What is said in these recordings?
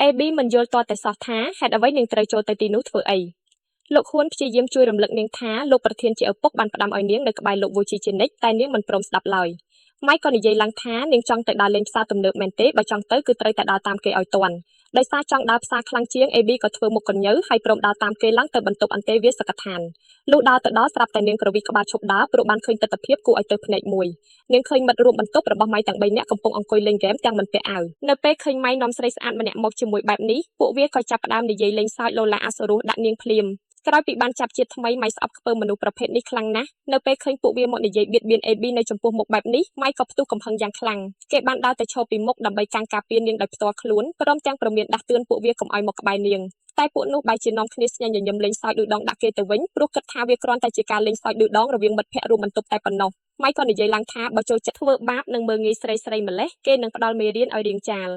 AB មិនយល់ទាល់តែសោះថាហេតុអ្វីនាងត្រូវចូលទៅទីនោះធ្វើអីលោកខួនព្យាយាមជួយរំលឹកនាងថាលោកប្រធានជាឪពុកបានផ្ដាំឲ្យនាងនៅក្បែរលោកវូជីជានិច្ចតែនាងមិនព្រមស្ដាប់ឡើយម៉ៃក៏និយាយឡើងថានាងចង់ទៅដើរលេងផ្សារទំនើបមែនទេបើចង់ទៅគឺត្រូវតែដើរតាមគេឲ្យទាន់ដោយសារចង់ដើរផ្សារខ្លាំងជាង AB ក៏ធ្វើមុខកញ្ញើហើយព្រមដើរតាមគេឡើងទៅបន្ទប់អន្តេវាសិកដ្ឋានលុះដើរទៅដល់ស្រាប់តែនាងក្រវីក្បាលឈប់ដើរព្រោះបានឃើញទស្សនវិជ្ជាគួរឲ្យទៅភ្នែកមួយនាងឃើញមិត្តរួមបន្ទប់របស់ម៉ៃទាំង3នាក់កំពុងអង្គុយលេងហ្គេមទាំងមិនពាក់អាវនៅពេលឃើញម៉ៃនាំស្រីស្អាតម្នាក់មកជាមួយបែបនេះពួកវាក៏ចាប់ផ្ដើមនិយាយលេងសើចលោឡាអាសូរស់ដាក់នាងភ្លាមក្រោយពីបានចាប់ជាតិថ្មីម៉ៃស្អប់ខ្ពើមមនុស្សប្រភេទនេះខ្លាំងណាស់នៅពេលឃើញពួកវាមកនិយាយបៀតបៀន AB នៅចំពោះមុខបែបនេះម៉ៃក៏ផ្ទុះកំហឹងយ៉ាងខ្លាំងគេបានដើរទៅឈរពីមុខដើម្បីកាំងការពារនាងដោយផ្ទាល់ខ្លួនព្រមទាំងប្រមានដាស់តឿនពួកវាកុំឲ្យមកក្បែរនាងតែពួកនោះបែរជានាំគ្នាស្ញញញឹមលេងសើចឌឺដងដាក់គេទៅវិញព្រោះគិតថាវាគ្រាន់តែជាការលេងសើចឌឺដងរវាងមិត្តភ័ក្តិរួមបន្ទប់តែប៉ុណ្ណោះម៉ៃក៏និយាយឡើងថាបើចូលចិត្តធ្វើបាបនិងមើងងាយស្រីស្រីម្លេះគេនឹងផ្ដល់មេរៀនឲ្យរៀងចាល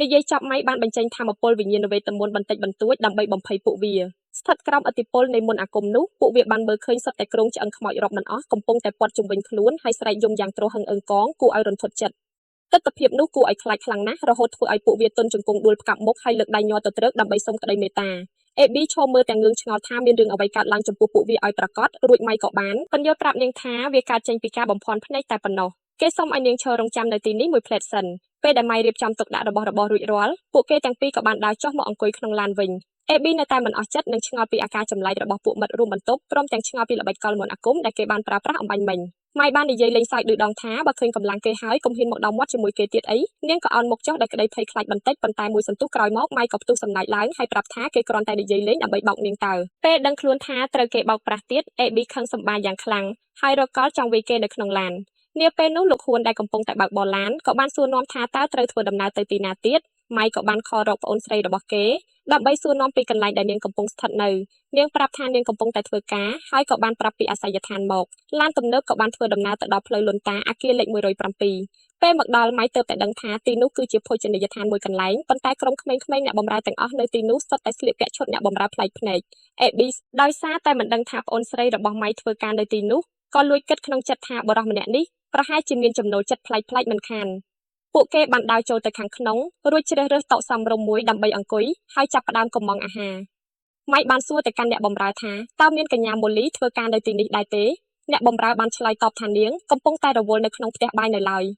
និយាយចប់ម៉ៃបានបញ្ចេញធម៌ពលវិញ្ញាណវេទមន្តបន្តិចបន្តួចដើម្បីបំភ័យពួកវាស្ថិតក្រោមឥទ្ធិពលនៃមន្តអាគមនោះពួកវាបានមើលឃើញសុទ្ធតែក្រុងឆ្អឹងខ្មោចរាប់មិនអស់កំពុងតែព័ទ្ធជុំវិញខ្លួនហើយស្រែកយំយ៉ាងទ្រហឹងអឹងកងគួរឲ្យរន្ធត់ចិត្តទស្សនវិជ្ជានោះគួរឲ្យខ្លាចខ្លាំងណាស់រហូតធ្វើឲ្យពួកវាទន់ជង្គង់ដួលផ្កាប់មុខហើយលើកដៃញ័រទៅត្រឹកដើម្បីសុំក្តីមេត្តា AB ឈរមើលទាំងងឿងឆ្ងល់ថាមានរឿងអ្វីកើតឡើងចំពោះពួកវាឲ្យប្រកបរួចម៉ៃក៏បានពន្យល់ប្រាប់នាងថាវាកើតចេញពីការបំភាន់ភ្នែកតែប៉ុណ្ណោះគេសុំឲ្យនាងឈររងចាំនៅទីនេះមួយផ្លែតសិនពេលដែលម៉ៃរៀបចំទុកដាក់របស់រួចរាល់ពួកគេទាំងពីរក៏បានដើរចុះមកអង្គុយក្នុងឡានវិញ AB នៅតែមិនអស់ចិត្តនឹងឆ្ងល់ពីអាការចម្លែករបស់ពួកមិត្តរួមបន្ទប់ព្រមទាំងឆ្ងល់ពីល្បិចកលមន្តអាគមដែលគេបានប្រើប្រាស់អំបញ្ញមិញម៉ៃបាននិយាយលេងសើចឌឺដងថាបើឃើញកម្លាំងគេហើយកុំហ៊ានមកដល់មាត់ជាមួយគេទៀតអីនាងក៏អោនមុខចុះដោយក្តីភ័យខ្លាចបន្តិចប៉ុន្តែមួយសន្ទុះក្រោយមកម៉ៃក៏ផ្ទុះសំណាច់ឡើងហើយប្រាប់ថាគេគ្រាន់តែនិយាយលេងដើម្បីបោកនាងតើពេលដឹងខ្លួនថាត្រូវគេបោកប្រាស់ទៀត AB ខឹងសម្បាយ៉ាងខ្លាំងហើយរកកលចង់វាយគេនៅក្នុងឡាននាពេលនោះលោកហ៊ួនដែលកំពុងតែបើកបរឡានក៏បានសួរនាំថាតើត្រូវធ្វើដំណើរទៅទីណាទៀតម៉ៃក៏បានខលរកប្អូនស្រីរបស់គេដើម្បីសួរនាំពីកន្លែងដែលនាងកំពុងស្ថិតនៅនាងប្រាប់ថានាងកំពុងតែធ្វើការហើយក៏បានប្រាប់ពីអាសយដ្ឋានមកឡានទំនើបក៏បានធ្វើដំណើរទៅដល់ផ្លូវលន់តាអគារលេខ107ពេលមកដល់ម៉ៃទើបតែដឹងថាទីនោះគឺជាភោជនីយដ្ឋានមួយកន្លែងប៉ុន្តែក្រុមក្មេងៗអ្នកបម្រើទាំងអស់នៅទីនោះសុទ្ធតែស្លៀកពាក់ឈុតអ្នកបម្រើប្លែកភ្នែក AB ដោយសារតែមិនដឹងថាប្អូនស្រីរបស់ម៉ៃធ្វើការនៅទីនោះក៏លួចគិតក្នុងចិត្តថាបរិសម្នាក់នេះប្រហែលជាមានចំណូលចិត្តប្លែកៗមិនខានពួកគេបានដើរចូលទៅខាងក្នុងរួចជ្រើសរើសតុសមរម្យមួយដើម្បីអង្គុយហើយចាប់ផ្ដើមកំងអាហារម៉ៃបានសួរទៅកាន់អ្នកបម្រើថាតើមានកញ្ញាម៉ូលីធ្វើការនៅទីនេះដែរទេអ្នកបម្រើបានឆ្លើយតបថានាងកំពុងតែរវល់នៅក្នុងផ្ទះបាយនៅឡើយ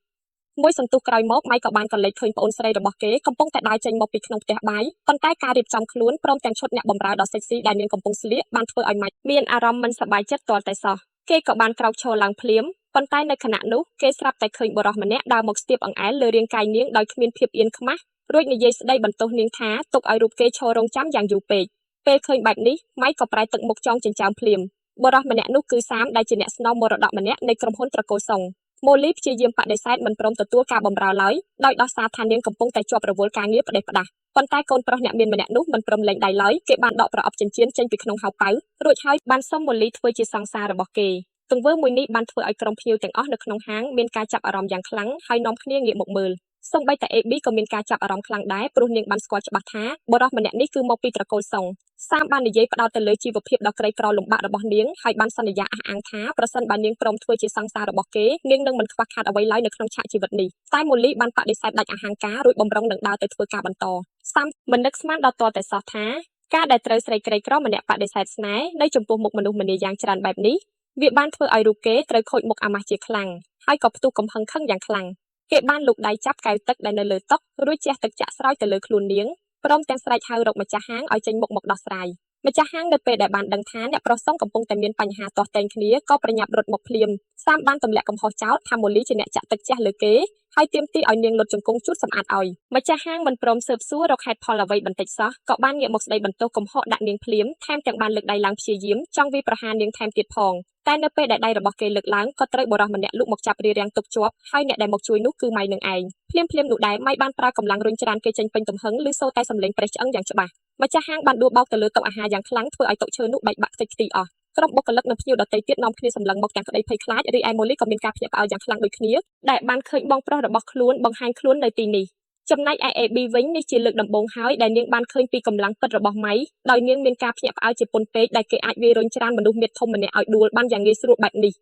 មួយសន្ទុះក្រោយមកម៉ៃក៏បានកលេចឃើញប្អូនស្រីរបស់គេកំពុងតែដើរចេញមកពីក្នុងផ្ទះបាយប៉ុន្តែការរៀបចំខ្លួនព្រមទាំងឈុតអ្នកបម្រើដ៏សិចស៊ីដែលនាងកំពុងស្លៀកបានធ្វើឲ្យម៉ៃមានអារម្មណ៍មិនសប្បាយចិត្តទាល់តែសោះគេក៏បានក្រោកឈរឡើងភ្លាមប៉ុន្តែនៅខណៈនោះគេស្រាប់តែឃើញបុរសម្នាក់ដើរមកស្ទាបអង្អែលលើរាងកាយនាងដោយគ្មានភាពអៀនខ្មាស់រួចនិយាយស្ដីបន្ទោសនាងថាទុកឲ្យរូបគេឈររងចាំយ៉ាងយូរពេកពេលឃើញបែបនេះម៉ៃក៏ប្រែទឹកមុខចង់ចិញ្ចើមភ្លាមបុរសម្នាក់នោះគឺសាមដែលជាអ្នកស្នងមរតកម្នាក់នៃក្រុមហ៊ុនត្រកូលសុងម៉ូលីព្យាយាមបដិសេធមិនព្រមទទួលការបម្រើឡើយដោយដោះសារថានាងកំពុងតែជាប់រវល់ការងារផ្ដេសផ្ដាស់ប៉ុន្តែកូនប្រុសអ្នកមានម្នាក់នោះមិនព្រមលែងដៃឡើយគេបានដកប្រអប់ចិញ្ចៀនចេញពីក្នុងហៅប៉ៅរួចហើយបានសុំម៉ូលីធ្វើជាសង្សាររបស់គេទង្វើមួយនេះបានធ្វើឲ្យក្រុមភ្ញៀវទាំងអស់នៅក្នុងហាងមានការចាប់អារម្មណ៍យ៉ាងខ្លាំងហើយនាំគ្នាងាកមកមើលសូម្បីតែ AB ក៏មានការចាប់អារម្មណ៍ខ្លាំងដែរព្រោះនាងបានស្គាល់ច្បាស់ថាបុរសម្នាក់នេះគឺមកពីត្រកូលសុងសាមបាននិយាយផ្ដោតទៅលើជីវភាពដ៏ក្រីក្រលំបាករបស់នាងហើយបានសន្យាអះអាងថាប្រសិនបើនាងព្រមធ្វើជាសង្សាររបស់គេនាងនឹងមិនខ្វះខាតអ្វីឡើយនៅក្នុងឆាកជីវិតនេះតែម៉ូលីបានបដិសេធដាច់អហង្ការរួចបំរុងនឹងដើរទៅធ្វើការបន្តសាមមិននឹកស្មានដល់ទាល់តែសោះថាការដែលត្រូវស្រីក្រីក្រម្នាក់បដិសេធស្នេហ៍នៅចំពោះមុខមនុស្សម្នាយ៉ាងច្រើនបែបនេះវាបានធ្វើឲ្យរូបគេត្រូវខូចមុខអាម៉ាស់ជាខ្លាំងហើយក៏ផ្ទុះកំហឹងខឹងយ៉ាងខ្លាំងគេបានលូកដៃចាប់កែវទឹកដែលនៅលើតុរួចជះទឹកចាក់ស្រោចទៅលើខ្លួននាងព្រមទាំងស្រែកហៅរកម្ចាស់ហាងឲ្យចេញមុខមកដោះស្រាយម្ចាស់ហាងនៅពេលដែលបានដឹងថាអ្នកប្រុសសុងកំពុងតែមានបញ្ហាទាស់ទែងគ្នាក៏ប្រញាប់រត់មកភ្លាមសាមបានទម្លាក់កំហុសចោទថាម៉ូលីជាអ្នកចាក់ទឹកជះលើគេហើយទាមទារឲ្យនាងលុតជង្គង់ជូតសម្អាតឲ្យម្ចាស់ហាងមិនព្រមស៊ើបសួររកហេតុផលអ្វីបន្តិចសោះក៏បានងាកមកស្ដីបន្ទោសកំហុសដាក់នាងភ្លាមថែមទាំងបានលើកដៃឡើងព្យាយាមចង់វាយប្រហារនាងថែមទៀតផងតែនៅពេលដែលដៃរបស់គេលើកឡើងក៏ត្រូវបរិសម្នាក់លុកមកចាប់រារាំងទុកជាប់ហើយអ្នកដែលមកជួយនោះគឺម៉ៃនឹងឯងភ្លាមនោះដែរម៉ៃបានប្រើកម្លាំងរុញច្រានគេចេញពេញទំហឹងឬសូរតែសំឡេងប្រេះឆ្អឹងយ៉ាងច្បាស់ម្ចាស់ហាងបានដួលបោកទៅលើតុអាហារយ៉ាងខ្លាំងធ្វើឲ្យតុឈើនោះបែកបាក់ខ្ទេចខ្ទីអស់ក្រុមបុគ្គលិកនិងភ្ញៀវដទៃទៀតនាំគ្នាសម្លឹងមកទាំងក្តីភ័យខ្លាចរីឯម៉ូលីក៏មានការភ្ញាក់ផ្អើលយ៉ាងខ្លាំងដូចគ្នាដែលបានឃើញបងប្រុសរបស់ខ្លួនបង្ហាញខ្លួននៅទីនេះចំណែកឯ AB វិញនេះជាលើកដំបូងហើយដែលនាងបានឃើញពីកម្លាំងពិតរបស់ម៉ៃដោយនាងមានការភ្ញាក់ផ្អើលជាពន់ពេកដែលគេអាចវាយរុញច្រានមនុស្សមាឌធំម្នាក់ឲ្យដួលបានយ៉ាងងាយស្រួលបែបនេះ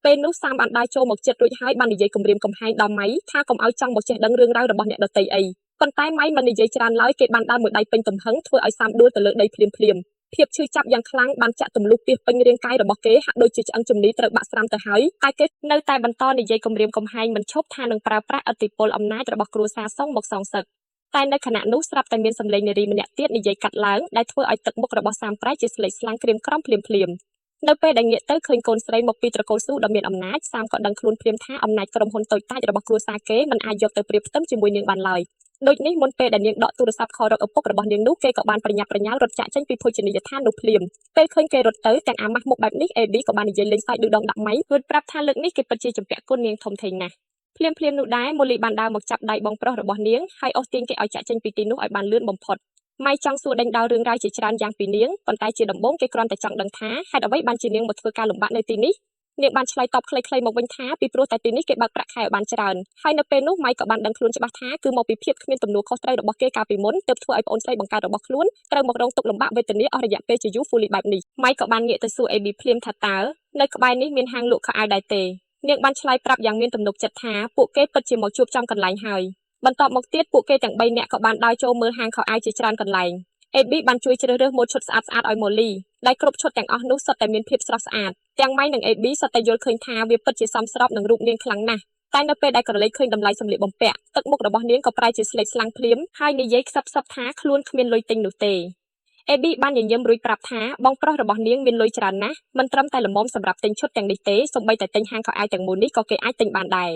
ពេលនោះសាមបានដើរចូលមកជិតរួចហើយបាននិយាយគំរាមកំហែងដល់ម៉ៃថាកុំឲ្យចង់មកចេះដឹងរឿងរ៉ាវរបស់អ្នកដទៃអី ប៉ុន្តែម៉ៃមិននិយាយច្រើនឡើយគេបានដើរមួយដៃពេញទំហឹងធ្វើឲ្យសាមដួលទៅលើដីភ្លាមភាពឈឺចាប់យ៉ាងខ្លាំងបានចាក់ទម្លុះពីពេញរាងកាយរបស់គេហាក់ដូចជាឆ្អឹងជំនីត្រូវបាក់ស្រាំទៅហើយតែគេនៅតែបន្តនិយាយគំរាមកំហែងមិនឈប់ថានឹងប្រើប្រាស់ឥទ្ធិពលអំណាចរបស់គ្រួសារសងមកសងសឹកតែនៅខណៈនោះស្រាប់តែមានសម្លេងនារីម្នាក់ទៀតនិយាយកាត់ឡើងដែលធ្វើឲ្យទឹកមុខរបស់សាមប្រៃជាស្លេកស្លាំងក្រៀមក្រំភ្លាមនៅពេលដែលងាកទៅឃើញកូនស្រីមកពីត្រកូលស៊ូដ៏មានអំណាចសាមក៏ដឹងខ្លួនភ្លាមថាអំណាចក្រុមហ៊ុនតូចតាចរបស់គ្រួសារគេមិនអាចយកទៅប្រៀបផ្ទឹមជាមួយនាងបានឡើយដូចនេះមុនពេលដែលនាងដកទូរស័ព្ទខលរកឪពុករបស់នាងនោះគេក៏បានប្រញាប់ប្រញាល់រត់ចាក់ចេញពីភោជនីយដ្ឋាននោះភ្លាមពេលឃើញគេរត់ទៅទាំងអាម៉ាស់មុខបែបនេះ AB ក៏បាននិយាយលេងសើចដូចដងដាក់ម៉ៃរួចប្រាប់ថាលើកនេះគេពិតជាចម្ពាក់គុណនាងធំធេងណាស់ភ្លាមនោះដែរម៉ូលីបានដើរមកចាប់ដៃបងប្រុសរបស់នាងហើយអូសទាញគេឲ្យចាក់ចេញពីទីនោះឲ្យបានលឿនបំផុតម៉ៃចង់សួរដេញដោលរឿងរ៉ាវជាច្រើនយ៉ាងពីនាងប៉ុន្តែជាដំបូងគេគ្រាន់តែចង់ដឹងថាហេតុអ្វីបានជានាងមកធ្វើការលំបាកនៅទីនេះនាងបានឆ្លើយតបខ្លីៗមកវិញថាពីព្រោះតែទីនេះគេបើកប្រាក់ខែឲ្យបានច្រើនហើយនៅពេលនោះម៉ៃក៏បានដឹងខ្លួនច្បាស់ថាគឺមកពីភាពគ្មានទំនួលខុសត្រូវរបស់គេកាលពីមុនទើបធ្វើឲ្យប្អូនស្រីបង្កើតរបស់ខ្លួនត្រូវមករងទុក្ខលំបាកវេទនាអស់រយៈពេលជាយូរហ្វូលីបែបនេះម៉ៃក៏បានងាកទៅសួរ AB ភ្លាមថាតើនៅក្បែរនេះមានហាងលក់ខោអាវដែរទេនាងបានឆ្លើយប្រាប់យ៉ាងមានទំនុកចិត្តថាពួកគេពិតជាមកជួបចំកន្លែងហើយបន្ទាប់មកទៀតពួកគេទាំង3នាក់ក៏បានដើរចូលមើលហាងខោអាវជាច្រើនកន្លែង AB បានជួយជ្រើសរើសម៉ូដឈុតស្អាតៗឲ្យ Molly ដែលគ្រប់ឈុតទាំងអស់នោះសុទ្ធតែមានភាពស្រស់ស្អាតទាំងម៉ៃនិង AB សុទ្ធតែយល់ឃើញថាវាពិតជាសមស្របនឹងរូបនាងខ្លាំងណាស់តែនៅពេលដែលក្រឡេកឃើញតម្លៃសម្លៀកបំពាក់ទឹកមុខរបស់នាងក៏ប្រែជាស្លេកស្លាំងភ្លាមហើយនិយាយខ្សឹបថាខ្លួនគ្មានលុយទិញនោះទេ AB បានញញឹមរួចប្រាប់ថាបងប្រុសរបស់នាងមានលុយច្រើនណាស់មិនត្រឹមតែល្មមសម្រាប់ទិញឈុតទាំងនេះទេសូម្បីតែទិញហាងខោអាវទាំងមូលនេះក៏គេអាចទិញបានដែរ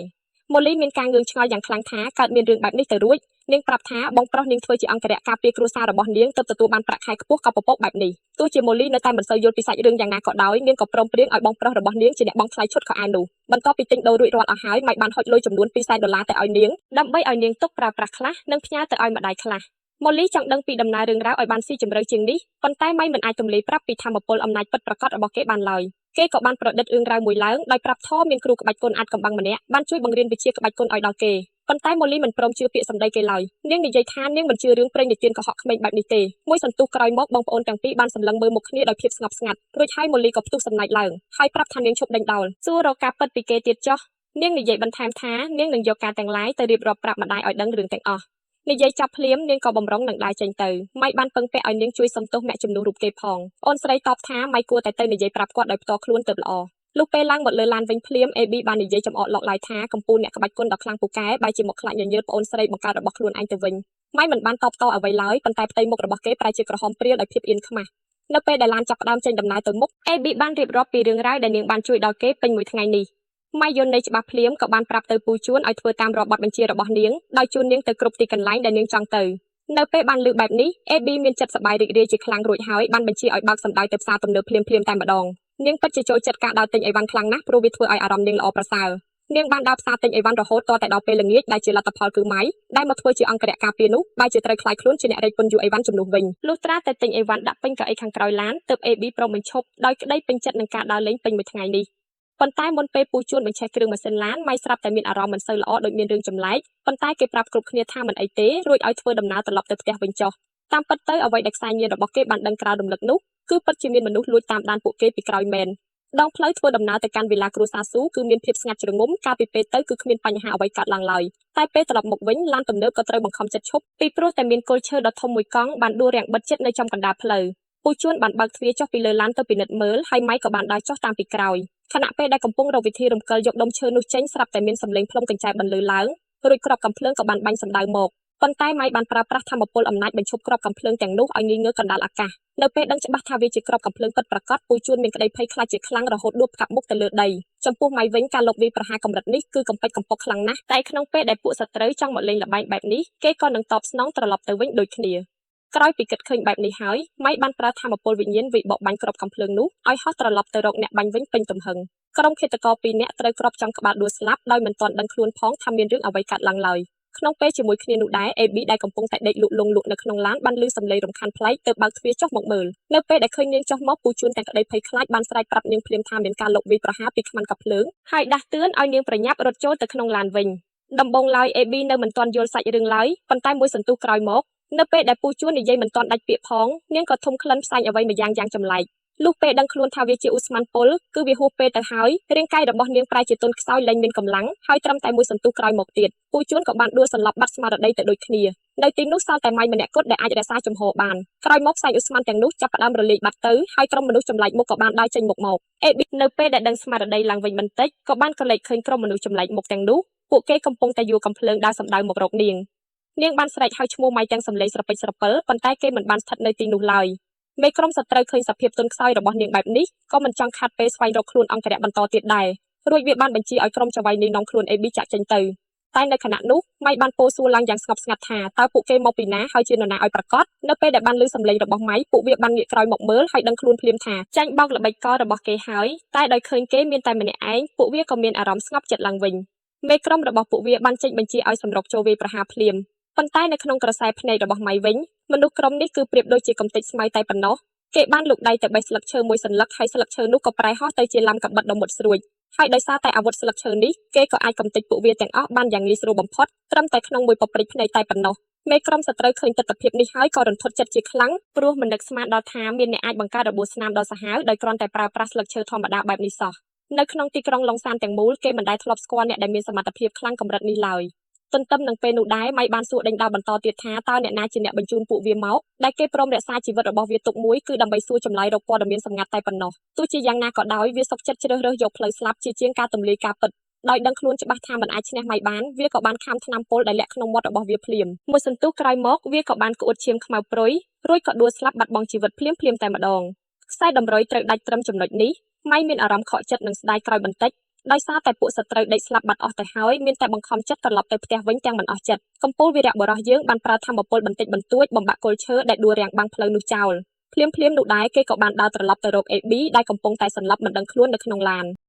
Molly មានការងឿងឆ្ងល់យ៉ាងខ្លាំងថាកើតមានរឿងបែបនេះទៅរួចនាងប្រាប់ថាបងប្រុសនាងធ្វើជាអង្គរៈការពារគ្រួសាររបស់នាងទើបទទួលបានប្រាក់ខែខ្ពស់ក៏ពពកបែបនេះទោះជា Molly នៅតែមិនសូវយល់ពីសាច់រឿងយ៉ាងណាក៏ដោយនាងក៏ព្រមព្រៀងឲ្យបងប្រុសរបស់នាងជាអ្នកបង់ថ្លៃឈុតខោអាវនោះបន្ទាប់ពីទិញដូររួចរាល់អស់ហើយម៉ៃបានហុចលុយចំនួន$200,000ទៅឲ្យនាងដើម្បីឲ្យនាងទុកប្រើប្រាស់ខ្លះនិងផ្ញើទៅឲ្យម្ដាយខ្លះ Molly ចង់ដឹងពីដំណើររឿងរ៉ាវឲ្យបានស៊ីជម្រៅជាងនេះប៉ុន្តែម៉ៃមិនអាចទម្លាយប្រាប់ពីធម៌ពលអំណាចពិតប្រាកដរបស់គេបានឡើយគេក៏បានប្រឌិតរឿងរ៉ាវមួយឡើងដោយប្រាប់ថាមានគ្រូក្បាច់គុនអាចកំបាំងម្នាក់បានជួយបង្រៀនវិជ្ជាក្បាច់គុនឲ្យដល់គេប៉ុន្តែ Molly មិនព្រមជឿពាក្យសម្ដីគេឡើយនាងនិយាយថានាងមិនជឿរឿងព្រេងនិទានកុហកក្មេងបែបនេះទេមួយសន្ទុះក្រោយមកបងប្អូនទាំងពីរបានសម្លឹងមើលមុខគ្នាដោយភាពស្ងប់ស្ងាត់រួចហើយ Molly ក៏ផ្ទុះសំណាច់ឡើងហើយប្រាប់ថានាងឈប់ដេញដោលសួររកការពិតពីគេទៀតចុះនាងនិយាយបន្ថែមថានាងនឹងយកការទាំងឡាយទៅរៀបរាប់ប្រាប់ម្ដាយឲ្យដឹងរឿងទាំងអស់និយាយចាប់ភ្លាមនាងក៏បំរុងនឹងដើរចេញទៅម៉ៃបានពឹងពាក់ឲ្យនាងជួយសំទោសអ្នកជំនួសរូបគេផងអូនស្រីតបថាម៉ៃគួរតែទៅនិយាយប្រាប់គាត់ដោយផ្ទាល់ខ្លួនទៅល្អលុះពេលឡើងមកលើឡានវិញភ្លាម AB បាននិយាយចំអកឡកឡាយថាកំពូលអ្នកក្បាច់គុនដ៏ខ្លាំងពូកែបែរជាមកខ្លាចញញើតប្អូនស្រីបង្កើតរបស់ខ្លួនឯងទៅវិញម៉ៃមិនបានតបតអ្វីឡើយប៉ុន្តែផ្ទៃមុខរបស់គេប្រែជាក្រហមព្រាលដោយភាពអៀនខ្មាស់នៅពេលដែលឡានចាប់ផ្ដើមចេញដំណើរទៅមុខ AB បានរៀបរាប់ពីរឿងរ៉ាវដែលនាងបានជួយដល់គេពេញមួយថ្ងៃនេះម៉ៃយល់ន័យច្បាស់ភ្លាមក៏បានប្រាប់ទៅពូជួនឲ្យធ្វើតាមរបបបញ្ជារបស់នាងដោយជួននាងទៅគ្រប់ទីកន្លែងដែលនាងចង់ទៅនៅពេលបានលើបែបនេះ AB មានចិត្តសប្បាយរីករាយជាខ្លាំងរួចហើយបានបញ្ជាឲ្យបើកសម្ដៅទៅផ្សារទំនើបភ្លាមតែម្ដងនាងពិតជាចូលចិត្តការដើរទិញអីវ៉ាន់ខ្លាំងណាស់ព្រោះវាធ្វើឲ្យអារម្មណ៍នាងល្អប្រសើរនាងបានដើរផ្សារទិញអីវ៉ាន់រហូតទាល់តែដល់ពេលល្ងាចដែលជាលទ្ធផលគឺម៉ៃដែលមកធ្វើជាអង្គរៈការពារនោះបែរជាត្រូវខ្លាយខ្លួនជាអ្នករែកពុនយូអីវ៉ាន់ជំនួសវិញលុះត្រាតែទិញអីវ៉ាន់ដាក់ពេញកៅអីខាងក្រោយឡានទើប AB ព្រមបញ្ឈប់ដោយក្តីពេញចិត្តនឹងការដើរលេងពេញមួយថ្ងៃនេះប៉ុន្តែមុនពេលពូជួនបញ្ឆេះគ្រឿងម៉ាស៊ីនឡានម៉ៃស្រាប់តែមានអារម្មណ៍មិនសូវល្អដូចមានរឿងចម្លែកប៉ុន្តែគេប្រាប់គ្រប់គ្នាថាមិនអីទេរួចឲ្យធ្វើដំណើរត្រឡប់ទៅផ្ទះវិញចុះតាមពិតទៅអ្វីដែលខ្សែញៀនរបស់គេបានដឹងក្រៅរំលឹកនោះគឺពិតជាមានមនុស្សលួចតាមដានពួកគេពីក្រោយមែនដងផ្លូវធ្វើដំណើរទៅកាន់វិឡាគ្រួសារស៊ូគឺមានភាពស្ងាត់ជ្រងំកាលពីពេលទៅគឺគ្មានបញ្ហាអ្វីកើតឡើងឡើយតែពេលត្រឡប់មកវិញឡានទំនើបក៏ត្រូវបង្ខំចិត្តឈប់ពីព្រោះតែមានគល់ឈើដ៏ធំមួយកង់បានដួលរាំងបិទជិតនៅចំកណ្ដាលផ្លូវពូជួនបានបើកទ្វារចុះពីលើឡានទៅពិនិត្យមើលហើយម៉ៃក៏បានដើរចុះតាមពីក្រោយខណៈពេលដែលកំពុងរកវិធីរំកិលយកដុំឈើនោះចេញស្រាប់តែមានសំឡេងផ្លុំកញ្ចែបន្លឺឡើងរួចគ្រាប់កាំភ្លើងក៏បានបាញ់សម្ដៅមកប៉ុន្តែម៉ៃបានប្រើប្រាស់ធម៌ពលអំណាចបញ្ឈប់គ្រាប់កាំភ្លើងទាំងនោះឲ្យងាយងើកណ្ដាលអាកាសនៅពេលដឹងច្បាស់ថាវាជាគ្រាប់កាំភ្លើងពិតប្រាកដពូជួនមានក្តីភ័យខ្លាចជាខ្លាំងរហូតដួលផ្កាប់មុខទៅលើដីចំពោះម៉ៃវិញការលុបវាយប្រហារកម្រិតនេះគឺកំពេចកំពកខ្លាំងណាស់តែក្នុងពេលដែលពួកសត្រូវចង់មកលេងល្បែងបែបនេះគេក៏នឹងតបស្នងត្រឡប់ទៅវិញដូចគ្នាក្រោយពីគិតឃើញបែបនេះហើយម៉ៃបានប្រើធម៌ពលវិញ្ញាណវិបកបាញ់គ្រាប់កាំភ្លើងនោះឲ្យហោះត្រឡប់ទៅរកអ្នកបាញ់វិញពេញទំហឹងក្រុមឃាតករ2នាក់ត្រូវគ្រាប់ចំក្បាលដួលស្លាប់ដោយមិនទាន់ដឹងខ្លួនផងថាមានរឿងអ្វីកើតឡើងឡើយក្នុងពេលជាមួយគ្នានោះដែរ AB ដែលកំពុងតែដេកលក់លក់នៅក្នុងឡានបានឮសំឡេងរំខានប្លែកទើបបើកទ្វារចុះមកមើលនៅពេលដែលឃើញនាងចុះមកពូជួនទាំងក្តីភ័យខ្លាចបានស្រែកប្រាប់នាងភ្លាមថាមានការលុបវាយប្រហារពីខ្មាន់កាភ្លើងហើយដាស់តឿនឲ្យនាងប្រញាប់រត់ចូលទៅក្នុងឡានវិញដំបូងឡើយ AB នៅមិនទាន់យល់សាច់រឿងឡើយប៉ុន្តែមួយសន្ទុះក្រោយមកនៅពេលដែលពូជួននិយាយមិនទាន់ដាច់ពាក្យផងនាងក៏ធំក្លិនផ្សែងអ្វីម្យ៉ាងយ៉ាងចម្លែក លុះពេលដឹងខ្លួនថាវាជាឧស្ម័នពុលគឺវាហួសពេលទៅហើយរាងកាយរបស់នាងប្រែជាទន់ខ្សោយលែងមានកម្លាំងហើយត្រឹមតែមួយសន្ទុះក្រោយមកទៀតពូជួនក៏បានដួលសន្លប់បាត់ស្មារតីទៅដូចគ្នានៅទីនោះសល់តែម៉ៃម្នាក់គត់ដែលអាចរក្សាជំហរបានក្រោយមកផ្សែងឧស្ម័នទាំងនោះចាប់ផ្ដើមរលាយបាត់ទៅហើយក្រុមមនុស្សចម្លែកមុខក៏បានដើរចេញមុខមកអេប៊ីនៅពេលដែលដឹងស្មារតីឡើងវិញបន្តិចក៏បានក្រឡេកឃើញក្រុមមនុស្សចម្លែកមុខទាំងនោះពួកគេកំពុងតែយួរកំភ្លើងដើរសម្ដៅមករកនាងបានស្រែកហៅឈ្មោះម៉ៃទាំងសំឡេងស្រពេចស្រពិលប៉ុន្តែគេមិនបានស្ថិតនៅទីនោះឡើយមេក្រុមសត្រូវឃើញសភាពទន់ខ្សោយរបស់នាងបែបនេះក៏មិនចង់ខាត់ពេលស្វែងរកខ្លួនអង្គរៈបន្តទៀតដែររួចវាបានបញ្ជាឲ្យក្រុមចៅហ្វាយនេះនាំខ្លួនអេប៊ីចាក់ចេញទៅតែនៅខណៈនោះម៉ៃបានពោលសួរឡើងយ៉ាងស្ងប់ស្ងាត់ថាតើពួកគេមកពីណាហើយជានរណាឲ្យប្រកាសនៅពេលដែលបានឮសំឡេងរបស់ម៉ៃពួកវាបានងាកក្រោយមកមើលហើយដឹងខ្លួនភ្លាមថាចាញ់បោកល្បិចកលរបស់គេហើយតែដោយឃើញគេមានតែម្នាក់ឯងពួកវាក៏មានអារម្មណ៍ស្ងប់ចិត្តឡើងវិញមេក្រុមរបស់ពួកវាបានចេញបញ្ជាឲ្យសម្រុកចូលវាយប្រហារភ្លាមប៉ុន្តែនៅក្នុងក្រសែភ្នែករបស់ម៉ៃវិញមនុស្សក្រុមនេះគឺប្រៀបដូចជាកំទេចស្មៅតែប៉ុណ្ណោះគេបានលូកដៃទៅបេះស្លឹកឈើមួយសន្លឹកហើយស្លឹកឈើនោះក៏ប្រែហោះទៅជាឡាំកាបិតដ៏មុតស្រួចហើយដោយសារតែអាវុធស្លឹកឈើនេះគេក៏អាចកំទេចពួកវាទាំងអស់បានយ៉ាងងាយស្រួលបំផុតត្រឹមតែក្នុងមួយពព្រិចភ្នែកតែប៉ុណ្ណោះមេក្រុមសត្រូវឃើញទស្សនវិជ្ជានេះហើយក៏រន្ធត់ចិត្តជាខ្លាំងព្រោះមិននឹកស្មានដល់ថាមានអ្នកអាចបង្កើតរបួសស្នាមដ៏សាហាវដោយគ្រាន់តែប្រើប្រាស់ស្លឹកឈើធម្មតាបែបនេះសោះនៅក្នុងទីក្រុងឡុងសានទាំងមូលគេមិនដែលធ្លាប់ស្គាល់អ្នកដែលមានសមត្ថភាពខ្លាំងកម្រិតនេះឡើយទន្ទឹមនឹងពេលនោះដែរម៉ៃបានសួរដេញដោលបន្តទៀតថាតើអ្នកណាជាអ្នកបញ្ជូនពួកវាមកដែលគេព្រមរក្សាជីវិតរបស់វាទុកមួយគឺដើម្បីសួរចម្លើយរកព័ត៌មានសម្ងាត់តែប៉ុណ្ណោះទោះជាយ៉ាងណាក៏ដោយវាសុខចិត្តជ្រើសរើសយកផ្លូវស្លាប់ជាជាងការទម្លាយការពិតដោយដឹងខ្លួនច្បាស់ថាមិនអាចឈ្នះម៉ៃបានវាក៏បានខាំថ្នាំពុលដែលលាក់ក្នុងមាត់របស់វាភ្លាមមួយសន្ទុះក្រោយមកវាក៏បានក្អួតឈាមខ្មៅព្រុយរួចក៏ដួលស្លាប់បាត់បង់ជីវិតភ្លាមតែម្ដងខ្សែតម្រុយត្រូវដាច់ត្រឹមចំណុចនេះម៉ៃមានអារម្មណ៍ខកចិត្តនិងស្ដាយក្រោយបន្តិចដោយសារតែពួកសត្រូវដេកស្លាប់បាត់អស់ទៅហើយមានតែបង្ខំចិត្តត្រឡប់ទៅផ្ទះវិញទាំងមិនអស់ចិត្តកំពូលវីរៈបុរសយើងបានប្រើធម្មពលបន្តិចបន្តួចបំបាក់គល់ឈើដែលដួលរាំងបាំងផ្លូវនោះចោលភ្លាមនោះដែរគេក៏បានដើរត្រឡប់ទៅរកអេប៊ីដែលកំពុងតែសន្លប់មិនដឹងខ្លួននៅក្នុងឡាន